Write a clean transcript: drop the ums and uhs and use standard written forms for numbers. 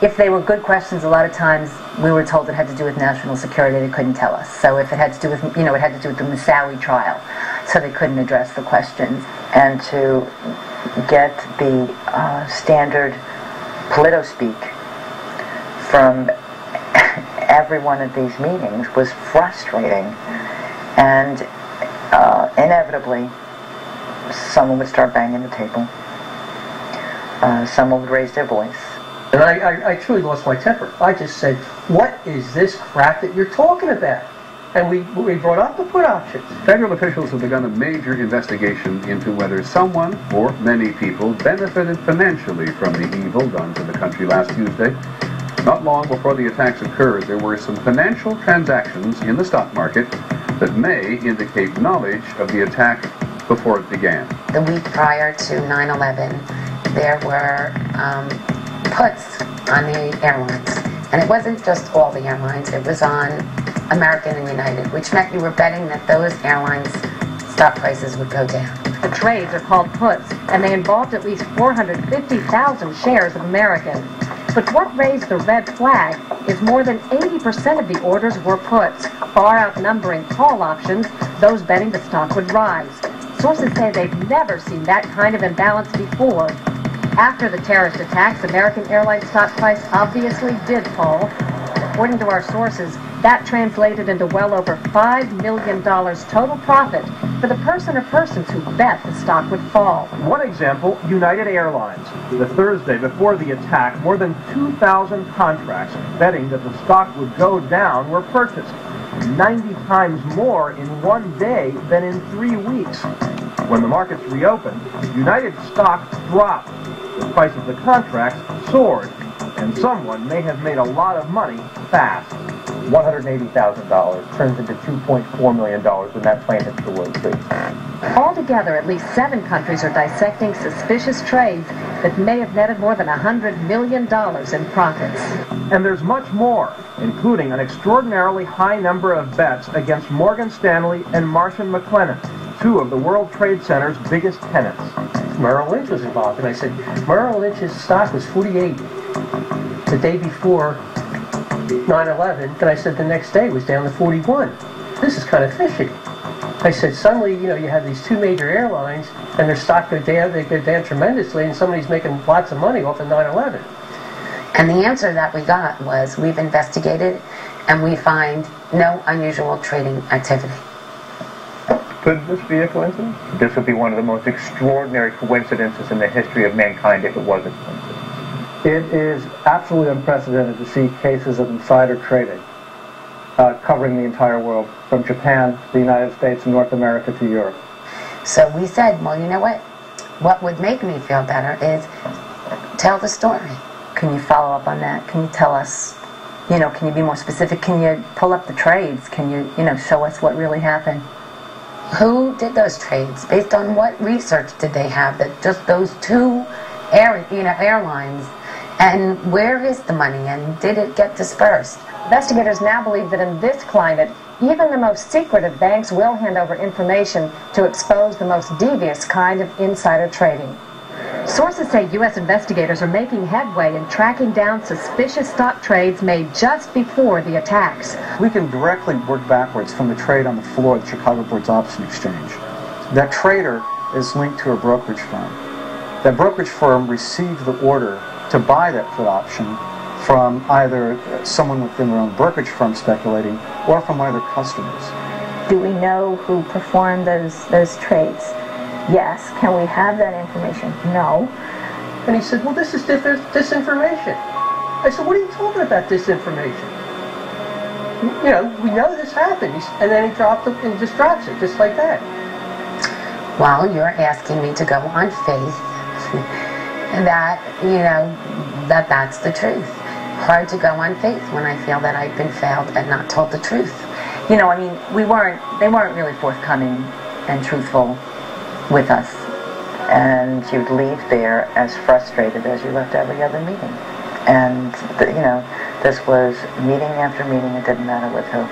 If they were good questions, a lot of times we were told it had to do with national security. They couldn't tell us. So if it had to do with, it had to do with the Moussaoui trial. So they couldn't address the questions. And to get the standard Polito-speak from every one of these meetings was frustrating. And inevitably, someone would start banging the table. Someone would raise their voice. And I truly lost my temper. I just said, what is this crap that you're talking about? And we brought up the put options. Federal officials have begun a major investigation into whether someone, or many people, benefited financially from the evil done to the country last Tuesday. Not long before the attacks occurred, there were some financial transactions in the stock market that may indicate knowledge of the attack before it began. The week prior to 9/11, there were puts on the airlines. And it wasn't just all the airlines, it was on American and United, which meant you were betting that those airlines' stock prices would go down. The trades are called puts, and they involved at least 450,000 shares of American. But what raised the red flag is more than 80% of the orders were puts, far outnumbering call options, those betting the stock would rise. Sources say they've never seen that kind of imbalance before. After the terrorist attacks, American Airlines stock price obviously did fall. According to our sources, that translated into well over $5 million total profit for the person or persons who bet the stock would fall. One example, United Airlines. The Thursday before the attack, more than 2,000 contracts betting that the stock would go down were purchased, 90 times more in one day than in 3 weeks. When the markets reopened, United stock dropped. The price of the contracts soared, and someone may have made a lot of money fast. $180,000 turns into $2.4 million when that plane hits the World Trade Center. Altogether, at least 7 countries are dissecting suspicious trades that may have netted more than $100 million in profits. And there's much more, including an extraordinarily high number of bets against Morgan Stanley and Marsh & McLennan, 2 of the World Trade Center's biggest tenants. Merrill Lynch was involved, and I said, Merrill Lynch's stock was 48 the day before 9/11, and I said the next day it was down to 41. This is kind of fishy. I said, suddenly, you have these 2 major airlines, and their stock go down, they go down tremendously, and somebody's making lots of money off of 9/11. And the answer that we got was, we've investigated, and we find no unusual trading activity. Could this be a coincidence? This would be one of the most extraordinary coincidences in the history of mankind if it was a coincidence. It is absolutely unprecedented to see cases of insider trading covering the entire world, from Japan, the United States, and North America to Europe. So we said, well, you know what? What would make me feel better is tell the story. Can you follow up on that? Can you tell us, can you be more specific? Can you pull up the trades? Can you, show us what really happened? Who did those trades? Based on what research did they have that just those 2 airlines? And where is the money? And did it get dispersed? Investigators now believe that in this climate, even the most secretive banks will hand over information to expose the most devious kind of insider trading. Sources say U.S. investigators are making headway in tracking down suspicious stock trades made just before the attacks. We can directly work backwards from the trade on the floor of the Chicago Board's Option Exchange. That trader is linked to a brokerage firm. That brokerage firm received the order to buy that put option from either someone within their own brokerage firm speculating or from one of their customers. Do we know who performed those trades? Yes. Can we have that information? No. And he said, well, this is disinformation. I said, what are you talking about, disinformation? We know this happened. And then he just drops it, just like that. Well, you're asking me to go on faith that, that's the truth. Hard to go on faith when I feel that I've been failed and not told the truth. They weren't really forthcoming and truthful with us. And you'd leave there as frustrated as you left every other meeting. And, this was meeting after meeting, it didn't matter with who.